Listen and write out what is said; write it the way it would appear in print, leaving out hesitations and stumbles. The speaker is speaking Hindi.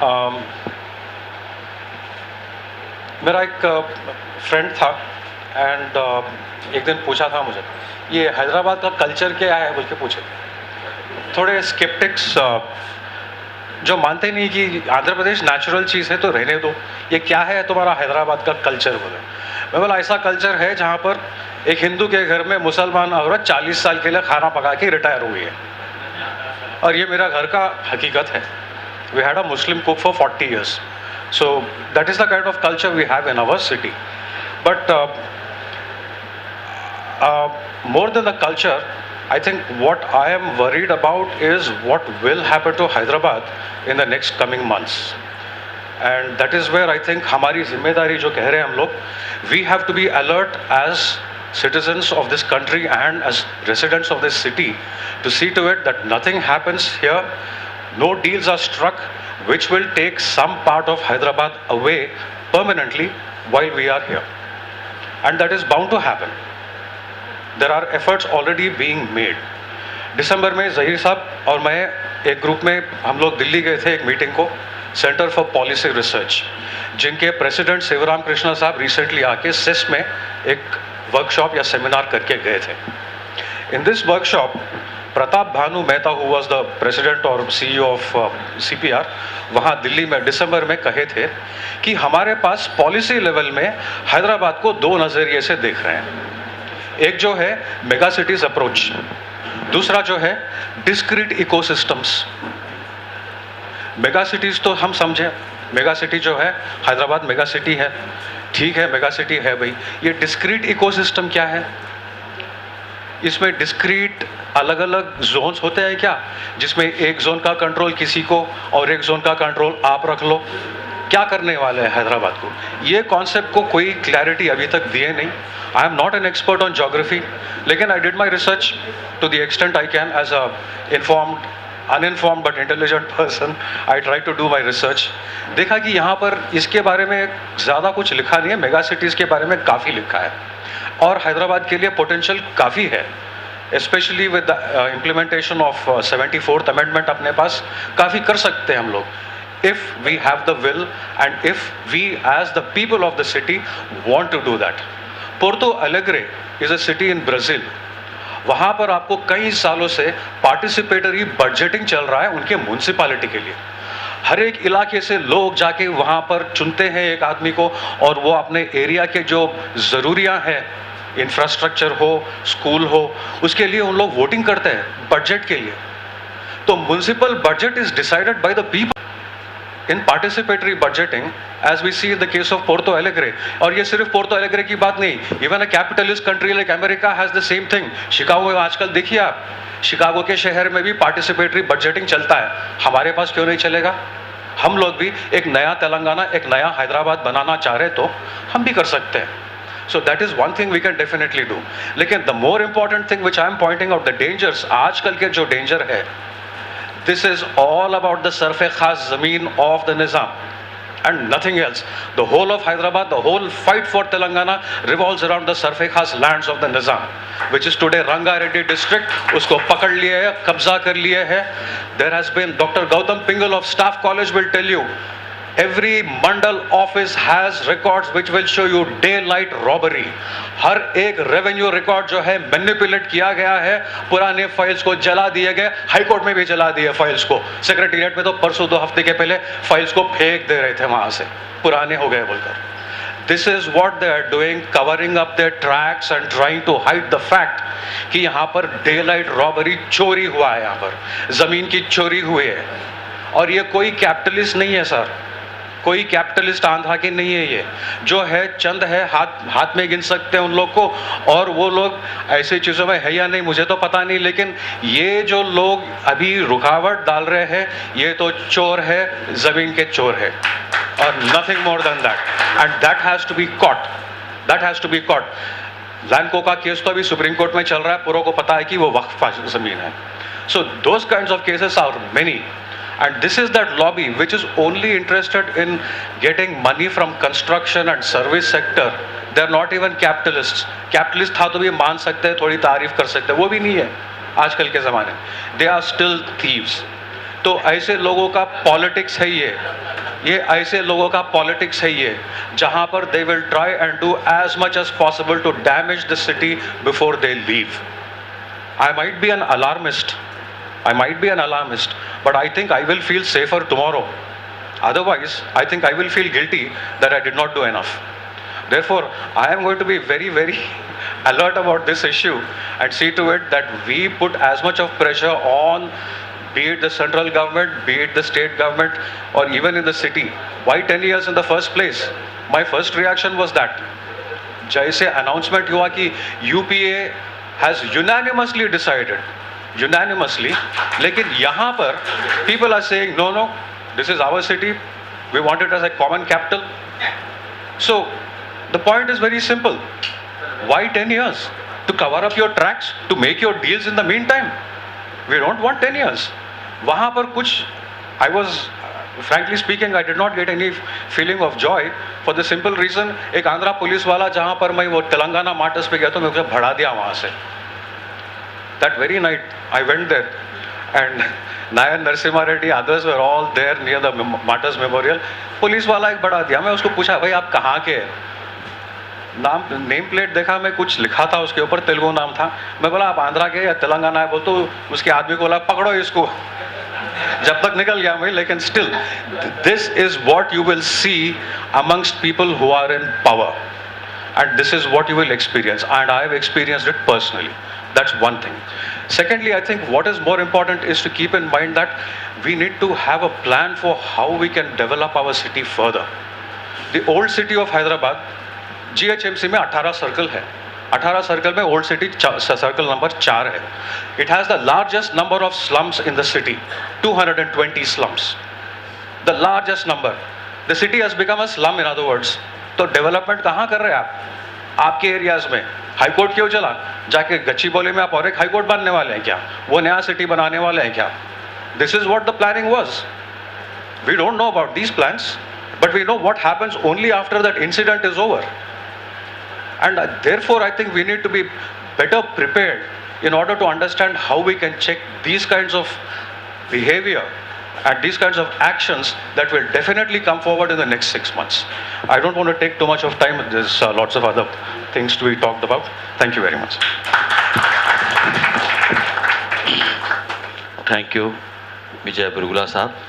um, मेरा एक फ्रेंड था एंड एक दिन पूछा था मुझे, ये हैदराबाद का कल्चर क्या है बोल के पूछे। थोड़े स्केप्टिक्स जो मानते नहीं कि आंध्र प्रदेश नेचुरल चीज़ है तो रहने दो, ये क्या है तुम्हारा हैदराबाद का कल्चर बोले। मैं बोला ऐसा कल्चर है जहाँ पर एक हिंदू के घर में मुसलमान औरत 40 साल के लिए खाना पका के रिटायर हुई है, और ये मेरा घर का हकीकत है। We had a Muslim cook for 40 years. So that is the kind of culture we have in our city. But more than the culture, I think what I am worried about is what will happen to Hyderabad in the next coming months. And that is where I think हमारी जिम्मेदारी जो कह रहे हैं हम लोग, we have to be alert as citizens of this country and as residents of this city to see to it that nothing happens here, no deals are struck which will take some part of Hyderabad away permanently while we are here. And that is bound to happen. There are efforts already being made. दिसंबर में ज़हीर साहब और मैं एक ग्रुप में हम लोग दिल्ली गए थे एक मीटिंग को, सेंटर फॉर पॉलिसी रिसर्च, जिनके प्रेसिडेंट शिवराम कृष्णा साहब रिसेंटली आके सेस में एक वर्कशॉप या सेमिनार करके गए थे। In this workshop Pratap Bhanu Mehta who was the president और CEO ऑफ CPR वहाँ दिल्ली में दिसंबर में कहे थे कि हमारे पास पॉलिसी लेवल में हैदराबाद को दो नज़रिए से देख रहे हैं। एक जो है मेगा सिटीज़ अप्रोच, दूसरा जो है डिस्क्रीट इकोसिस्टम्स। मेगा सिटीज़ तो हम समझें, मेगा सिटी जो है हैदराबाद मेगा सिटी है, ठीक है मेगा सिटी है भाई। ये डिस्क्रीट इकोसिस्टम क्या है? इसमें डिस्क्रीट अलग अलग जोन्स होते हैं क्या, जिसमें एक जोन का कंट्रोल किसी को और एक जोन का कंट्रोल आप रख लो? क्या करने वाले हैं हैदराबाद को? ये कॉन्सेप्ट को कोई क्लैरिटी अभी तक दिए नहीं। I am not an expert on geography, लेकिन I did my research to the extent I can as a informed uninformed but intelligent person. I try to do my research. देखा कि यहाँ पर इसके बारे में ज़्यादा कुछ लिखा नहीं है, मेगा सिटीज़ के बारे में काफ़ी लिखा है और हैदराबाद के लिए पोटेंशियल काफ़ी है, specially with the implementation of 74th amendment. अपने पास काफ़ी कर सकते हैं हम लोग, if we have the will and if we as the people of the city want to do that. Porto Alegre is a city in Brazil. वहाँ पर आपको कई सालों से पार्टिसिपेटरी बजटिंग चल रहा है उनके म्यूनसिपालिटी के लिए। हर एक इलाके से लोग जाके वहाँ पर चुनते हैं एक आदमी को, और वो अपने एरिया के जो ज़रूरियाँ हैं, इंफ्रास्ट्रक्चर हो, स्कूल हो, उसके लिए उन लोग वोटिंग करते हैं बजट के लिए। तो municipal budget is decided by the people in participatory budgeting, as we see in the case of Porto Alegre. और ये सिर्फ पोर्टो एलेग्रे की बात नहीं, even a capitalist country like America has the same thing. Chicago में आजकल देखिए आप, शिकागो के शहर में भी पार्टिसिपेटरी बजटिंग चलता है। हमारे पास क्यों नहीं चलेगा? हम लोग भी एक नया तेलंगाना, एक नया हैदराबाद बनाना चाह रहे तो हम भी कर सकते हैं। So that is one thing we can definitely do. लेकिन the more important thing which I am pointing out, the dangers, आजकल के जो danger है, this is all about the सरफ़े-ख़ास ज़मीन of the Nizam and nothing else. The whole of Hyderabad, the whole fight for Telangana revolves around the सरफ़े-ख़ास lands of the Nizam, which is today Rangareddy district. उसको पकड़ लिए है, कब्जा कर लिए है। There has been, Dr. Gautam Pingal of Staff College will tell you, every mandal office has records which will show you daylight robbery. हर एक रेवेन्यू रिकॉर्ड जो है मैनिपुलेट किया गया है, पुराने फाइल्स को जला दिए गए, हाई कोर्ट में भी जला दिए फाइल्स को। सेक्रेटेरिएट में तो परसों 2 हफ्ते के पहले फाइल्स को फेंक दे रहे थे वहाँ से, पुराने हो गए बोलकर। This is what they are doing, covering up their tracks and trying to hide the fact कि यहाँ पर daylight robbery, चोरी हुआ है, यहाँ पर ज़मीन की चोरी हुई है। और ये कोई कैपिटलिस्ट नहीं है सर, कोई कैपिटलिस्ट आंध्रा की नहीं है। ये जो है चंद है, हाथ में गिन सकते हैं उन लोग को, और वो लोग ऐसी चीज़ों में है या नहीं मुझे तो पता नहीं, लेकिन ये जो लोग अभी रुकावट डाल रहे हैं ये तो चोर है, ज़मीन के चोर है, और nothing more than that, and that has to be caught, that has to be caught. लैंडको का केस तो अभी सुप्रीम कोर्ट में चल रहा है, पूरों को पता है कि वो वक्फ ज़मीन है। So those kinds of cases are many, and this is that lobby which is only interested in getting money from construction and service sector. They are not even capitalists. Capitalist था तो भी मान सकते हैं, थोड़ी तारीफ कर सकते हैं, वो भी नहीं है आजकल के ज़माने। They are still thieves. तो ऐसे लोगों का पॉलिटिक्स है ये ऐसे लोगों का पॉलिटिक्स है ये, जहां पर they will try and do as much as possible to damage the city before they leave. I might be an alarmist. I might be an alarmist, but I think I will feel safer tomorrow. Otherwise, I think I will feel guilty that I did not do enough. Therefore, I am going to be very, very alert about this issue and see to it that we put as much of pressure on, be it the central government, be it the state government, or even in the city. Why 10 years in the first place? My first reaction was that. जैसे announcement हुआ कि UPA has unanimously decided, unanimously, लेकिन यहाँ पर people are saying no, this is our city, we want it as a common capital. So the point is very simple. Why 10 years? To cover up your tracks, to make your deals in the meantime. We don't want 10 years. वहाँ पर कुछ, I was frankly speaking, I did not get any feeling of joy for the simple reason, एक आंध्रा पुलिस वाला जहाँ पर मैं वो तेलंगाना मार्टर्स पे गया तो मैं उसे भगा दिया वहाँ से. That very night I went there and Nayan Narasimha Reddy, others were all there near the Martyrs Memorial. Police वाला एक बढ़ा दिया. मैं उसको पूछा, भाई आप कहाँ के हैं? नेम प्लेट देखा, मैं कुछ लिखा था उसके ऊपर, तेलुगु नाम था. मैं बोला आप आंध्रा के या तेलंगाना है? बोल तो उसके आदमी को बोला पकड़ो इसको. जब तक निकल गया मैं, लेकिन still this is what you will see amongst people who are in power, and this is what you will experience, and I have experienced it personally. That's one thing. Secondly, I think what is more important is to keep in mind that we need to have a plan for how we can develop our city further. The old city of Hyderabad, GHMC में 18 सर्कल है. 18 सर्कल में ओल्ड सिटी सर्कल नंबर 4 है. It has the largest number of slums in the city, 220 slums. The largest number. The city has become a slum, in other words. तो डेवलपमेंट कहाँ कर रहे हैं आप? आपके एरियाज में हाईकोर्ट क्यों चला? जाके गच्चीबौली में आप और एक हाईकोर्ट बनने वाले हैं क्या? वो नया सिटी बनाने वाले हैं क्या? This is what the planning was. We don't know about these plans, but we know what happens only after that incident is over. And therefore, I think we need to be better prepared in order to understand how we can check these kinds of behavior and these kinds of actions that will definitely come forward in the next 6 months. I don't want to take too much of time. There's lots of other things to be talked about. Thank you very much. Thank you, Vijay Burugula Saab.